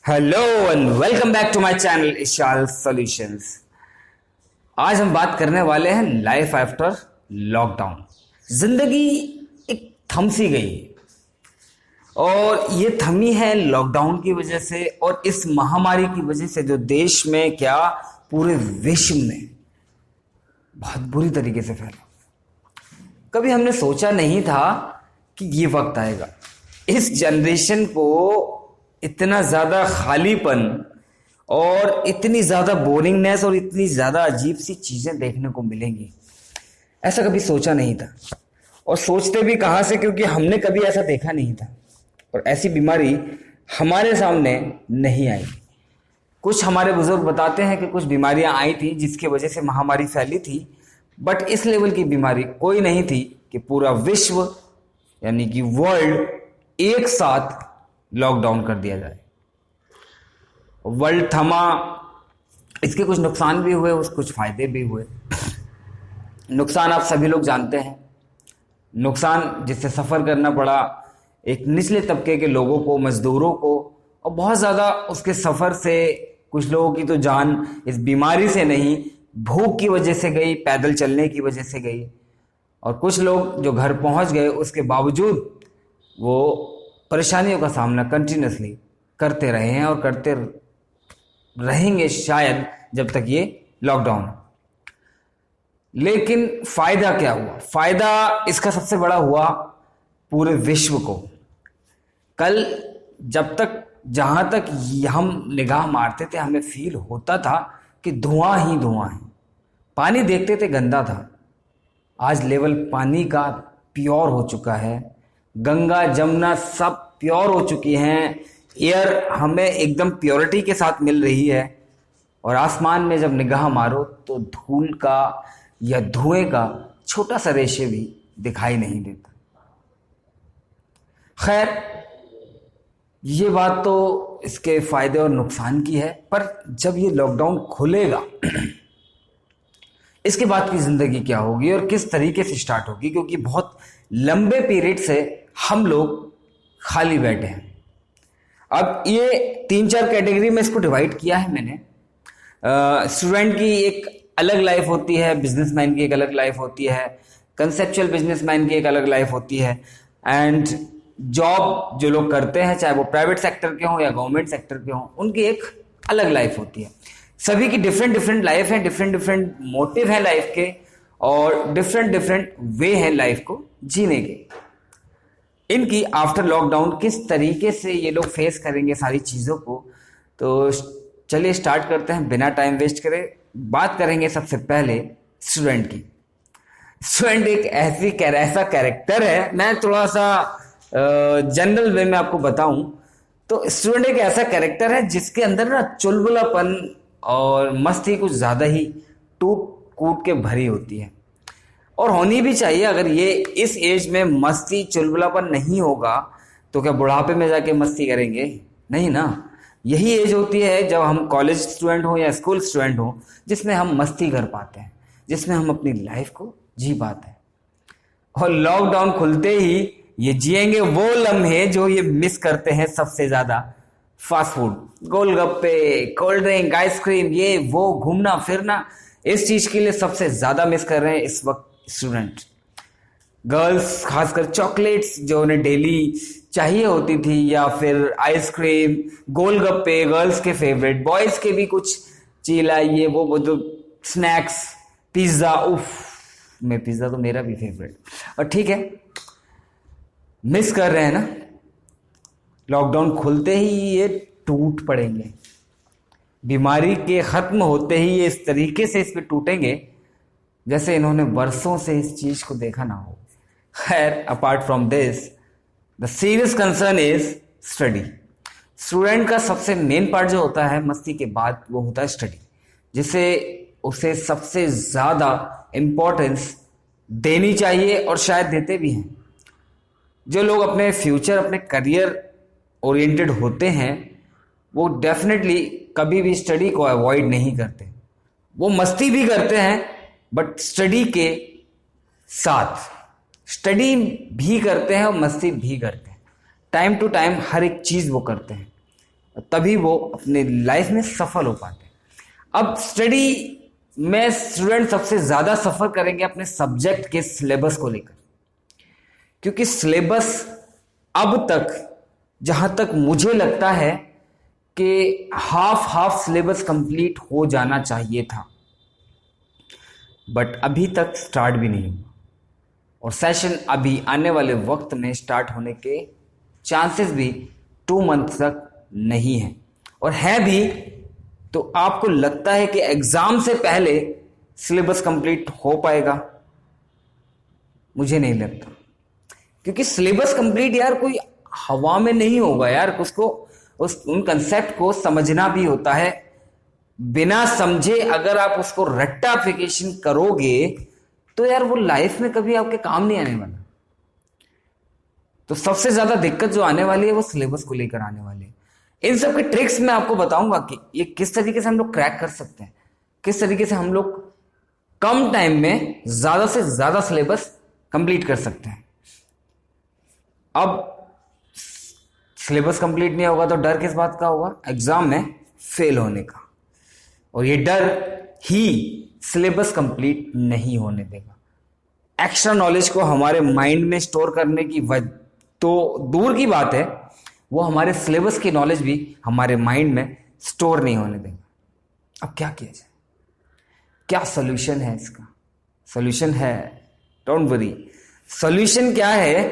Hello and welcome back to my channel Ishal solutions. आज हम बात करने वाले हैं लाइफ आफ्टर लॉकडाउन। जिंदगी एक थम सी गई है और ये थमी है लॉकडाउन की वजह से और इस महामारी की वजह से जो देश में क्या पूरे विश्व में बहुत बुरी तरीके से फैला। कभी हमने सोचा नहीं था कि ये वक्त आएगा। इस जनरेशन को इतना ज़्यादा खालीपन और इतनी ज़्यादा बोरिंगनेस और इतनी ज़्यादा अजीब सी चीज़ें देखने को मिलेंगी, ऐसा कभी सोचा नहीं था। और सोचते भी कहाँ से, क्योंकि हमने कभी ऐसा देखा नहीं था और ऐसी बीमारी हमारे सामने नहीं आई। कुछ हमारे बुजुर्ग बताते हैं कि कुछ बीमारियां आई थी जिसकी वजह से महामारी फैली थी, बट इस लेवल की बीमारी कोई नहीं थी कि पूरा विश्व यानी कि वर्ल्ड एक साथ लॉकडाउन कर दिया जाए। वर्ल्ड थमा, इसके कुछ नुकसान भी हुए, कुछ फायदे भी हुए। नुकसान आप सभी लोग जानते हैं। नुकसान जिससे सफ़र करना पड़ा एक निचले तबके के लोगों को, मजदूरों को, और बहुत ज़्यादा उसके सफ़र से कुछ लोगों की तो जान इस बीमारी से नहीं, भूख की वजह से गई, पैदल चलने की वजह से गई। और कुछ लोग जो घर पहुंच गए उसके बावजूद वो परेशानियों का सामना कंटिन्यूसली करते रहे हैं और करते रहेंगे शायद जब तक ये लॉकडाउन है। लेकिन फायदा क्या हुआ? फायदा इसका सबसे बड़ा हुआ पूरे विश्व को। कल जब तक जहां तक हम निगाह मारते थे हमें फील होता था कि धुआं ही धुआं है। पानी देखते थे गंदा था, आज लेवल पानी का प्योर हो चुका है। गंगा जमुना सब प्योर हो चुकी हैं। एयर हमें एकदम प्योरिटी के साथ मिल रही है। और आसमान में जब निगाह मारो तो धूल का या धुएं का छोटा सा रेशे भी दिखाई नहीं देता। खैर, ये बात तो इसके फायदे और नुकसान की है, पर जब ये लॉकडाउन खुलेगा इसके बाद की जिंदगी क्या होगी और किस तरीके से स्टार्ट होगी, क्योंकि बहुत लंबे पीरियड से हम लोग खाली बैठे हैं। अब ये 3-4 कैटेगरी में इसको डिवाइड किया है मैंने। स्टूडेंट की एक अलग लाइफ होती है, बिजनेसमैन की एक अलग लाइफ होती है, कंसेप्चुअल बिजनेसमैन की एक अलग लाइफ होती है, एंड जॉब जो लोग करते हैं चाहे वो प्राइवेट सेक्टर के हों या गवर्नमेंट सेक्टर के हों, उनकी एक अलग लाइफ होती है। सभी की डिफरेंट डिफरेंट लाइफ है, डिफरेंट डिफरेंट मोटिव है लाइफ के, और डिफरेंट डिफरेंट वे है लाइफ को जीने के। इनकी आफ्टर लॉकडाउन किस तरीके से ये लोग फेस करेंगे सारी चीज़ों को, तो चलिए स्टार्ट करते हैं बिना टाइम वेस्ट करे। बात करेंगे सबसे पहले स्टूडेंट की। स्टूडेंट एक ऐसा कैरेक्टर है, मैं थोड़ा सा जनरल वे में आपको बताऊं तो स्टूडेंट एक ऐसा कैरेक्टर है जिसके अंदर ना चुलबुलापन और मस्ती कुछ ज़्यादा ही टूट कूट के भरी होती है, और होनी भी चाहिए। अगर ये इस एज में मस्ती चुलबुलापन नहीं होगा तो क्या बुढ़ापे में जाके मस्ती करेंगे? नहीं ना। यही एज होती है जब हम कॉलेज स्टूडेंट हो या स्कूल स्टूडेंट हो, जिसमें हम मस्ती कर पाते हैं, जिसमें हम अपनी लाइफ को जी पाते हैं। और लॉकडाउन खुलते ही ये जिएंगे वो लम्हे जो ये मिस करते हैं सबसे ज़्यादा। फास्ट फूड, गोलगप्पे, कोल्ड ड्रिंक, आइसक्रीम, ये वो घूमना फिरना, इस चीज़ के लिए सबसे ज़्यादा मिस कर रहे हैं इस वक्त स्टूडेंट। गर्ल्स खासकर चॉकलेट्स जो उन्हें डेली चाहिए होती थी, या फिर आइसक्रीम, गोलगप्पे गर्ल्स के फेवरेट, बॉयज के भी कुछ चीला, ये वो जो स्नैक्स, पिज्ज़ा, उफ, मैं पिज्ज़ा तो मेरा भी फेवरेट। और ठीक है, मिस कर रहे हैं ना। लॉकडाउन खुलते ही ये टूट पड़ेंगे। बीमारी के ख़त्म होते ही ये इस तरीके से इस पे टूटेंगे जैसे इन्होंने वर्षों से इस चीज़ को देखा ना हो। खैर, apart from this, the serious concern is study. Student का सबसे मेन पार्ट जो होता है मस्ती के बाद, वो होता है स्टडी, जिसे उसे सबसे ज़्यादा इम्पोर्टेंस देनी चाहिए और शायद देते भी हैं। जो लोग अपने फ्यूचर, अपने करियर ओरिएंटेड होते हैं, वो डेफिनेटली कभी भी स्टडी को अवॉइड नहीं करते। वो मस्ती भी करते हैं, बट स्टडी के साथ स्टडी भी करते हैं और मस्ती भी करते हैं। टाइम टू टाइम हर एक चीज़ वो करते हैं। तभी वो अपने लाइफ में सफल हो पाते हैं। अब स्टडी में स्टूडेंट सबसे ज्यादा सफर करेंगे अपने सब्जेक्ट के सिलेबस को लेकर, क्योंकि सिलेबस अब तक जहां तक मुझे लगता है कि हाफ सिलेबस कंप्लीट हो जाना चाहिए था, बट अभी तक स्टार्ट भी नहीं हुआ और सेशन अभी आने वाले वक्त में स्टार्ट होने के चांसेस भी 2 मंथ तक नहीं है, और है भी तो आपको लगता है कि एग्जाम से पहले सिलेबस कंप्लीट हो पाएगा? मुझे नहीं लगता, क्योंकि सिलेबस कंप्लीट यार कोई हवा में नहीं होगा यार, उसको उन कंसेप्ट को समझना भी होता है। बिना समझे अगर आप उसको रट्टाफिकेशन करोगे तो यार वो लाइफ में कभी आपके काम नहीं आने वाला। तो सबसे ज्यादा दिक्कत जो आने वाली है वो सिलेबस को लेकर आने वाली है। इन सब के ट्रिक्स मैं आपको बताऊंगा कि ये किस तरीके से हम लोग क्रैक कर सकते हैं, किस तरीके से हम लोग कम टाइम में ज्यादा से ज्यादा सिलेबस कंप्लीट कर सकते हैं। अब सिलेबस कंप्लीट नहीं होगा तो डर किस बात का होगा? एग्जाम में फेल होने का, और ये डर ही सिलेबस कंप्लीट नहीं होने देगा। एक्स्ट्रा नॉलेज को हमारे माइंड में स्टोर करने की तो दूर की बात है, वो हमारे सिलेबस की नॉलेज भी हमारे माइंड में स्टोर नहीं होने देगा। अब क्या किया जाए? क्या सोल्यूशन है इसका? सोल्यूशन है, डोंट वरी। सोल्यूशन क्या है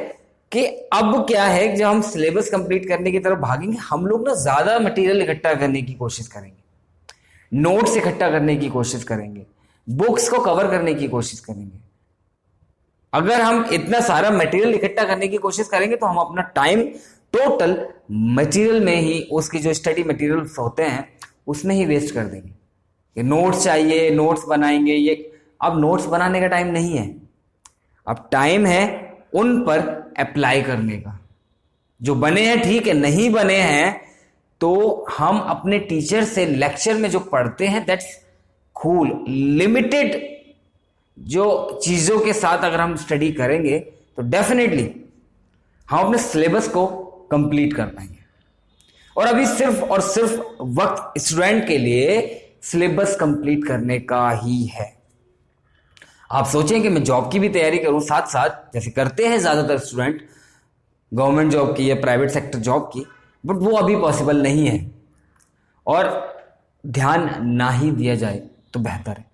कि अब क्या है, जब हम सिलेबस कंप्लीट करने की तरफ भागेंगे, हम लोग ना ज्यादा मटेरियल इकट्ठा करने की कोशिश करेंगे, नोट्स इकट्ठा करने की कोशिश करेंगे, बुक्स को कवर करने की कोशिश करेंगे। अगर हम इतना सारा मटेरियल इकट्ठा करने की कोशिश करेंगे तो हम अपना टाइम टोटल मटेरियल में ही, उसकी जो स्टडी मटेरियल्स होते हैं उसमें ही वेस्ट कर देंगे। ये नोट्स चाहिए, नोट्स बनाएंगे, ये अब नोट्स बनाने का टाइम नहीं है, अब टाइम है उन पर अप्लाई करने का। जो बने हैं ठीक है, नहीं बने हैं तो हम अपने टीचर से लेक्चर में जो पढ़ते हैं दैट्स कूल। लिमिटेड जो चीजों के साथ अगर हम स्टडी करेंगे तो डेफिनेटली हम अपने सिलेबस को कंप्लीट कर पाएंगे। और अभी सिर्फ और सिर्फ वक्त स्टूडेंट के लिए सिलेबस कंप्लीट करने का ही है। आप सोचें कि मैं जॉब की भी तैयारी करूं साथ साथ, जैसे करते हैं ज्यादातर स्टूडेंट, गवर्नमेंट जॉब की या प्राइवेट सेक्टर जॉब की, बट वो अभी पॉसिबल नहीं है और ध्यान ना ही दिया जाए तो बेहतर है।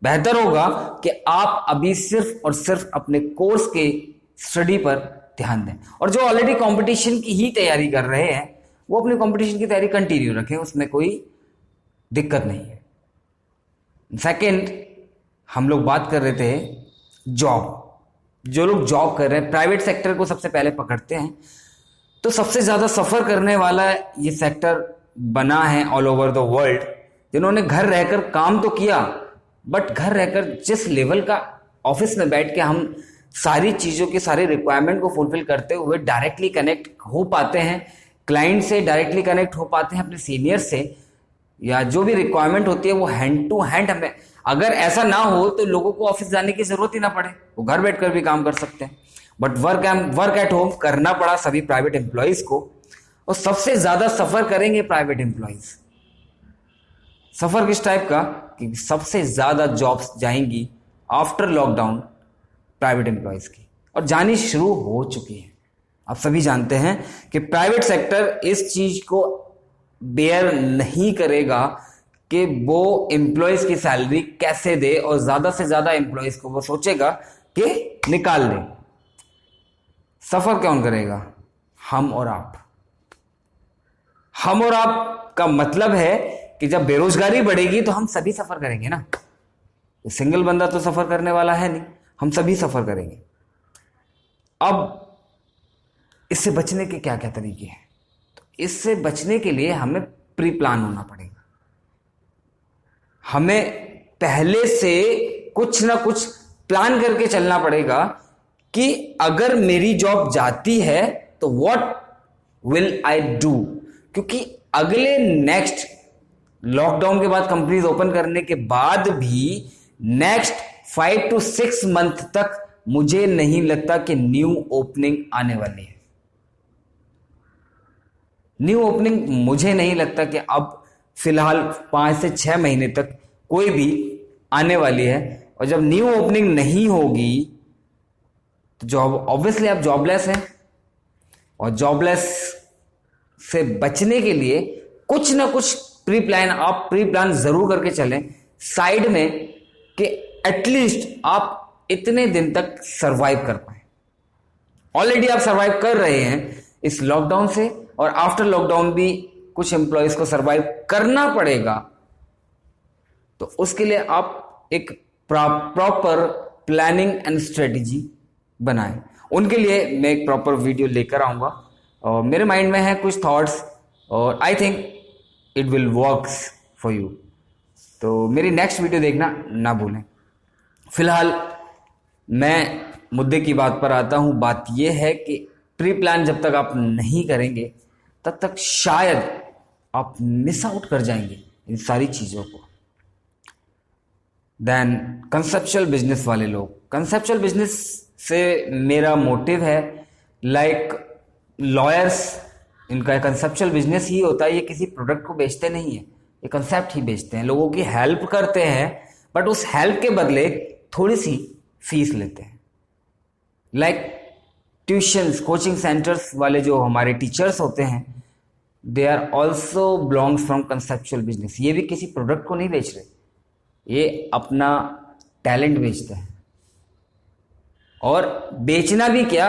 बेहतर होगा कि आप अभी सिर्फ और सिर्फ अपने कोर्स के स्टडी पर ध्यान दें, और जो ऑलरेडी कंपटीशन की ही तैयारी कर रहे हैं वो अपनी कंपटीशन की तैयारी कंटिन्यू रखें, उसमें कोई दिक्कत नहीं है। सेकंड, हम लोग बात कर रहे थे जॉब। जो लोग जॉब कर रहे हैं, प्राइवेट सेक्टर को सबसे पहले पकड़ते हैं तो सबसे ज्यादा सफर करने वाला ये सेक्टर बना है ऑल ओवर द वर्ल्ड। जिन्होंने घर रहकर काम तो किया, बट घर रहकर जिस लेवल का ऑफिस में बैठ के हम सारी चीजों के सारे रिक्वायरमेंट को फुलफिल करते हुए डायरेक्टली कनेक्ट हो पाते हैं क्लाइंट से, डायरेक्टली कनेक्ट हो पाते हैं अपने सीनियर से, या जो भी रिक्वायरमेंट होती है वो हैंड टू हैंड हमें, अगर ऐसा ना हो तो लोगों को ऑफिस जाने की जरूरत ही ना पड़े, वो घर बैठकर भी काम कर सकते हैं। बट वर्क एट होम करना पड़ा सभी प्राइवेट एम्प्लॉयज को, और सबसे ज्यादा सफर करेंगे प्राइवेट एम्प्लॉयज। सफर किस टाइप का कि सबसे ज्यादा जॉब्स जाएंगी आफ्टर लॉकडाउन प्राइवेट एम्प्लॉयज की, और जानी शुरू हो चुकी है। आप सभी जानते हैं कि प्राइवेट सेक्टर इस चीज को बेयर नहीं करेगा कि वो एम्प्लॉयज की सैलरी कैसे दे, और ज्यादा से ज्यादा एम्प्लॉयज को वो सोचेगा कि निकाल दे। सफर कौन करेगा? हम और आप। हम और आप का मतलब है कि जब बेरोजगारी बढ़ेगी तो हम सभी सफर करेंगे ना। सिंगल बंदा तो सफर करने वाला है नहीं, हम सभी सफर करेंगे। अब इससे बचने के क्या क्या तरीके हैं? तो इससे बचने के लिए हमें प्री प्लान होना पड़ेगा। हमें पहले से कुछ ना कुछ प्लान करके चलना पड़ेगा कि अगर मेरी जॉब जाती है तो व्हाट विल आई डू, क्योंकि अगले नेक्स्ट लॉकडाउन के बाद कंपनीज ओपन करने के बाद भी नेक्स्ट 5 to 6 मंथ तक मुझे नहीं लगता कि न्यू ओपनिंग आने वाली है। न्यू ओपनिंग मुझे नहीं लगता कि अब फिलहाल 5 से 6 महीने तक कोई भी आने वाली है। और जब न्यू ओपनिंग नहीं होगी तो जॉब ऑब्वियसली आप जॉबलेस हैं, और जॉबलेस से बचने के लिए कुछ ना कुछ आप प्री प्लान जरूर करके चलें साइड में, कि एटलीस्ट आप इतने दिन तक सरवाइव कर पाए। ऑलरेडी आप सरवाइव कर रहे हैं इस लॉकडाउन से, और आफ्टर लॉकडाउन भी कुछ एम्प्लॉयज को सरवाइव करना पड़ेगा। तो उसके लिए आप एक प्रॉपर प्लानिंग एंड स्ट्रेटेजी बनाएं। उनके लिए मैं एक प्रॉपर वीडियो लेकर आऊंगा, और मेरे माइंड में है कुछ थॉट्स, और I think it will works for you. तो मेरी नेक्स्ट वीडियो देखना ना भूलें। फिलहाल मैं मुद्दे की बात पर आता हूं। बात यह है कि प्री प्लान जब तक आप नहीं करेंगे तब तक शायद आप मिस आउट कर जाएंगे इन सारी चीज़ों को। देन कंसेप्चुअल बिजनेस वाले लोग, कंसेप्चुअल बिजनेस से मेरा मोटिव है लाइक लॉयर्स, इनका कंसेप्चुअल बिजनेस ही होता है। ये किसी प्रोडक्ट को बेचते नहीं है, ये कंसेप्ट ही बेचते हैं, लोगों की हेल्प करते हैं, बट उस हेल्प के बदले थोड़ी सी फीस लेते हैं। लाइक ट्यूशंस, कोचिंग सेंटर्स वाले जो हमारे टीचर्स होते हैं, they are also belongs from conceptual business. ये भी किसी प्रोडक्ट को नहीं बेच रहे, ये अपना टैलेंट बेचते हैं। और बेचना भी क्या,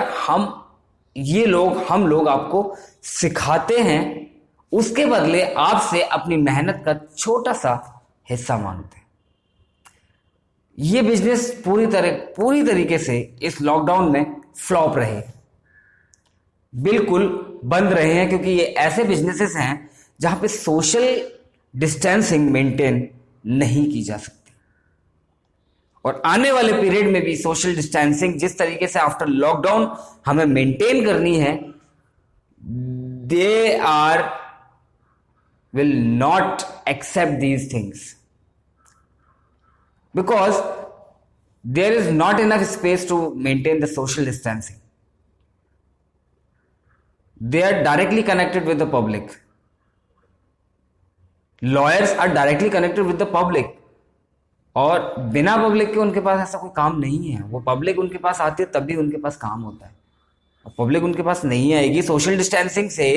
हम लोग आपको सिखाते हैं, उसके बदले आपसे अपनी मेहनत का छोटा सा हिस्सा मांगते हैं। ये बिजनेस पूरी तरीके से इस लॉकडाउन में फ्लॉप रहे, बिल्कुल बंद रहे हैं, क्योंकि ये ऐसे बिजनेसेस हैं जहां पे सोशल डिस्टेंसिंग मेंटेन नहीं की जा सकती। और आने वाले पीरियड में भी सोशल डिस्टेंसिंग जिस तरीके से आफ्टर लॉकडाउन हमें मेंटेन करनी है, they are will not accept these things, because there is not enough space to maintain the social distancing. They are directly connected with the public. Lawyers are directly connected with the public. और बिना public के उनके पास ऐसा कोई काम नहीं है। वो पब्लिक उनके पास आती है तब भी उनके पास काम होता है, और पब्लिक उनके पास नहीं आएगी। सोशल डिस्टेंसिंग से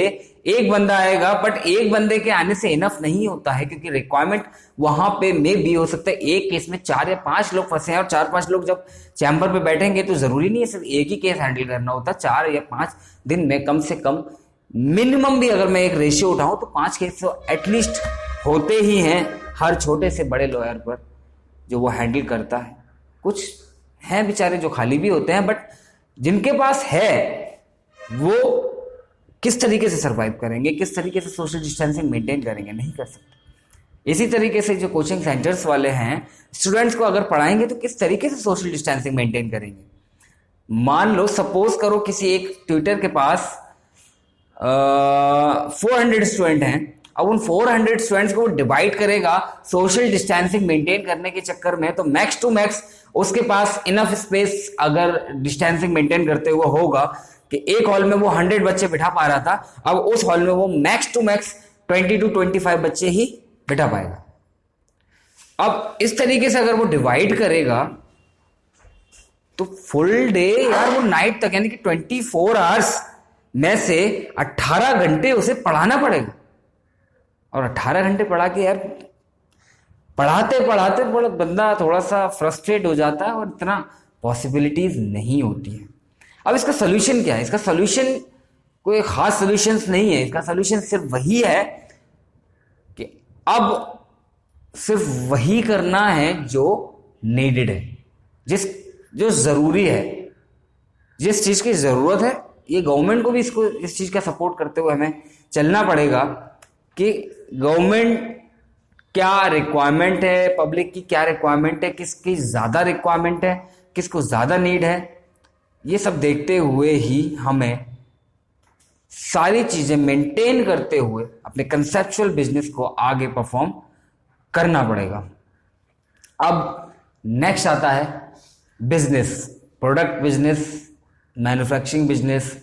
एक बंदा आएगा, बट एक बंदे के आने से इनफ नहीं होता है, क्योंकि रिक्वायरमेंट वहां पे में भी हो सकता है एक केस में 4 या 5 लोग फंसे हैं, और 4-5 लोग जब चैम्बर पे बैठेंगे तो जरूरी नहीं है सिर्फ एक ही केस हैंडल करना होता। 4 या 5 दिन में कम से कम मिनिमम भी अगर मैं एक रेशियो उठाऊं तो 5 केस तो एटलीस्ट होते ही हैं हर छोटे से बड़े लॉयर पर, जो वो हैंडल करता है। कुछ हैं बेचारे जो खाली भी होते हैं, बट जिनके पास है वो किस तरीके से सरवाइव करेंगे, किस तरीके से सोशल डिस्टेंसिंग मेंटेन करेंगे, नहीं कर सकते। इसी तरीके से जो कोचिंग सेंटर्स वाले हैं, स्टूडेंट्स को अगर पढ़ाएंगे तो किस तरीके से सोशल डिस्टेंसिंग मेंटेन करेंगे। मान लो सपोज करो किसी एक ट्यूटर के पास 400 स्टूडेंट हैं, अब उन 400 स्टूडेंट्स को डिवाइड करेगा सोशल डिस्टेंसिंग मेंटेन करने के चक्कर में, तो मैक्स टू मैक्स उसके पास इनफ स्पेस अगर डिस्टेंसिंग मेंटेन करते हुए होगा कि एक हॉल में वो 100 बच्चे बिठा पा रहा था, अब उस हॉल में वो मैक्स टू मैक्स 20 to 25 बच्चे ही बिठा पाएगा। अब इस तरीके से अगर वो डिवाइड करेगा तो फुल डे यार, वो नाइट तक, यानी कि 24 आवर्स में से 18 घंटे उसे पढ़ाना पड़ेगा। और 18 घंटे पढ़ा के यार, पढ़ाते पढ़ाते बंदा थोड़ा सा फ्रस्ट्रेट हो जाता है, और इतना पॉसिबिलिटीज नहीं होती है। अब इसका सोल्यूशन क्या है? इसका सोल्यूशन कोई खास सोल्यूशन नहीं है। इसका सोल्यूशन सिर्फ वही है कि अब सिर्फ वही करना है जो नीडेड है, जो जरूरी है, जिस चीज की जरूरत है। ये गवर्नमेंट को भी इस चीज का सपोर्ट करते हुए हमें चलना पड़ेगा कि गवर्नमेंट क्या रिक्वायरमेंट है, पब्लिक की क्या रिक्वायरमेंट है, किसकी ज्यादा रिक्वायरमेंट है, किसको ज्यादा नीड है, ये सब देखते हुए ही हमें सारी चीजें मेंटेन करते हुए अपने कंसेप्चुअल बिजनेस को आगे परफॉर्म करना पड़ेगा। अब नेक्स्ट आता है business, product business, manufacturing business.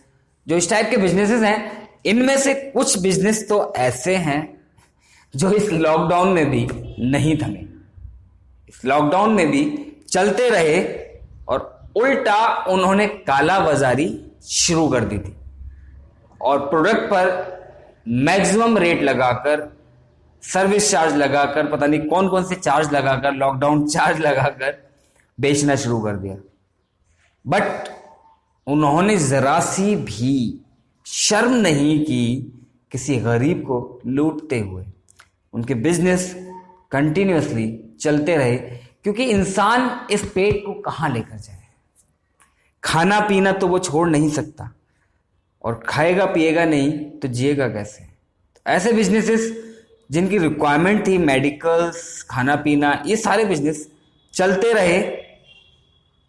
जो इस टाइप के बिजनेसेस हैं इनमें से कुछ बिजनेस तो ऐसे हैं जो इस लॉकडाउन में भी नहीं थमे, इस लॉकडाउन में भी चलते रहे और उल्टा उन्होंने काला बाजारी शुरू कर दी थी और प्रोडक्ट पर मैक्सिमम रेट लगाकर, सर्विस चार्ज लगाकर, पता नहीं कौन कौन से चार्ज लगाकर, लॉकडाउन चार्ज लगाकर बेचना शुरू कर दिया। बट उन्होंने जरा सी भी शर्म नहीं की किसी गरीब को लूटते हुए। उनके बिजनेस कंटिन्यूअसली चलते रहे, क्योंकि इंसान इस पेट को कहां लेकर जाए। खाना पीना तो वो छोड़ नहीं सकता और खाएगा पिएगा नहीं तो जिएगा कैसे। तो ऐसे बिजनेसेस जिनकी रिक्वायरमेंट थी, मेडिकल्स, खाना पीना, ये सारे बिजनेस चलते रहे।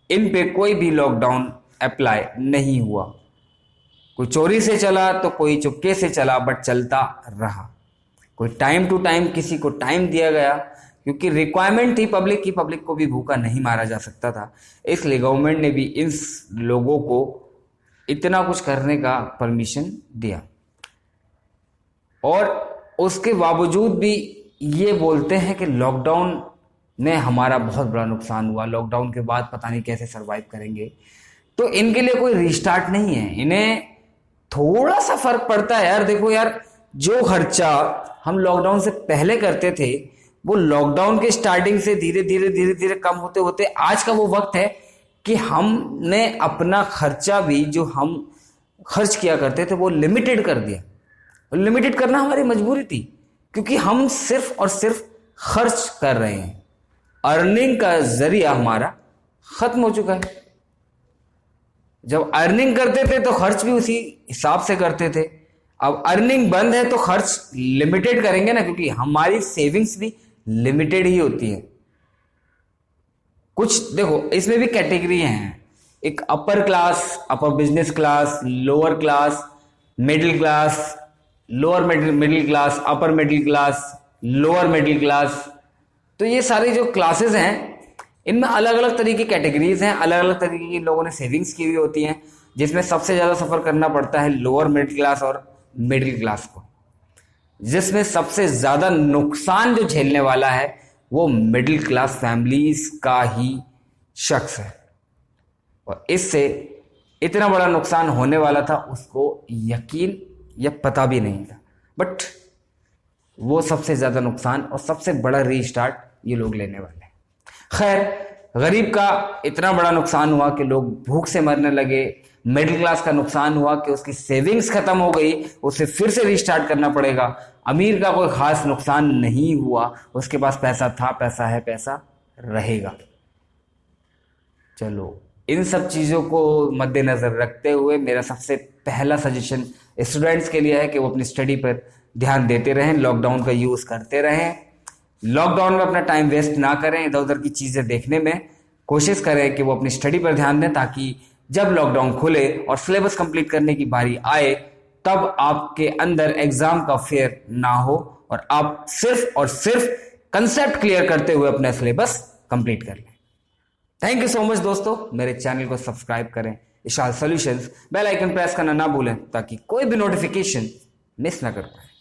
इन पे कोई भी लॉकडाउन अप्लाई नहीं हुआ। कोई चोरी से चला तो कोई चुपके से चला, बट चलता रहा। कोई टाइम टू टाइम किसी को टाइम दिया गया, क्योंकि रिक्वायरमेंट थी पब्लिक की, पब्लिक को भी भूखा नहीं मारा जा सकता था। इसलिए गवर्नमेंट ने भी इन लोगों को इतना कुछ करने का परमिशन दिया। और उसके बावजूद भी ये बोलते हैं कि लॉकडाउन ने हमारा बहुत बड़ा नुकसान हुआ, लॉकडाउन के बाद पता नहीं कैसे सरवाइव करेंगे। तो इनके लिए कोई रिस्टार्ट नहीं है, इन्हें थोड़ा सा फर्क पड़ता है। यार देखो यार, जो खर्चा हम लॉकडाउन से पहले करते थे वो लॉकडाउन के स्टार्टिंग से धीरे धीरे कम होते होते आज का वो वक्त है कि हमने अपना खर्चा भी जो हम खर्च किया करते थे वो लिमिटेड कर दिया। लिमिटेड करना हमारी मजबूरी थी, क्योंकि हम सिर्फ और सिर्फ खर्च कर रहे हैं। अर्निंग का जरिया हमारा खत्म हो चुका है। जब अर्निंग करते थे तो खर्च भी उसी हिसाब से करते थे। अब अर्निंग बंद है तो खर्च लिमिटेड करेंगे ना, क्योंकि हमारी सेविंग्स भी लिमिटेड ही होती है। कुछ देखो, इसमें भी कैटेगरी हैं। एक upper class, upper business class, lower class, middle class, lower middle class, upper middle class, lower middle class. तो ये सारे जो क्लासेस हैं इनमें अलग अलग तरीके की कैटेगरीज हैं, अलग अलग तरीके की लोगों ने सेविंग्स की हुई होती हैं, जिसमें सबसे ज़्यादा सफ़र करना पड़ता है लोअर मिडिल क्लास और मिडिल क्लास को। जिसमें सबसे ज़्यादा नुकसान जो झेलने वाला है वो मिडिल क्लास फैमिलीज का ही शख्स है। और इससे इतना बड़ा नुकसान होने वाला था उसको यकीन या पता भी नहीं था, बट वो सबसे ज़्यादा नुकसान और सबसे बड़ा रीस्टार्ट ये लोग लेने वाले हैं। खैर, गरीब का इतना बड़ा नुकसान हुआ कि लोग भूख से मरने लगे। मिडिल क्लास का नुकसान हुआ कि उसकी सेविंग्स खत्म हो गई, उसे फिर से रीस्टार्ट करना पड़ेगा। अमीर का कोई खास नुकसान नहीं हुआ, उसके पास पैसा था, पैसा है, पैसा रहेगा। चलो, इन सब चीज़ों को मद्देनज़र रखते हुए मेरा सबसे पहला सजेशन स्टूडेंट्स के लिए है कि वो अपनी स्टडी पर ध्यान देते रहें, लॉकडाउन का यूज़ करते रहें। लॉकडाउन में अपना टाइम वेस्ट ना करें इधर उधर की चीज़ें देखने में, कोशिश करें कि वो अपनी स्टडी पर ध्यान दें, ताकि जब लॉकडाउन खुले और सिलेबस कंप्लीट करने की बारी आए तब आपके अंदर एग्जाम का फेयर ना हो और आप सिर्फ और सिर्फ कंसेप्ट क्लियर करते हुए अपना सिलेबस कंप्लीट कर लें। थैंक यू सो मच दोस्तों, मेरे चैनल को सब्सक्राइब करें, Ishal solutions, bell icon press करना ना भूलें ताकि कोई भी नोटिफिकेशन मिस ना कर पाए।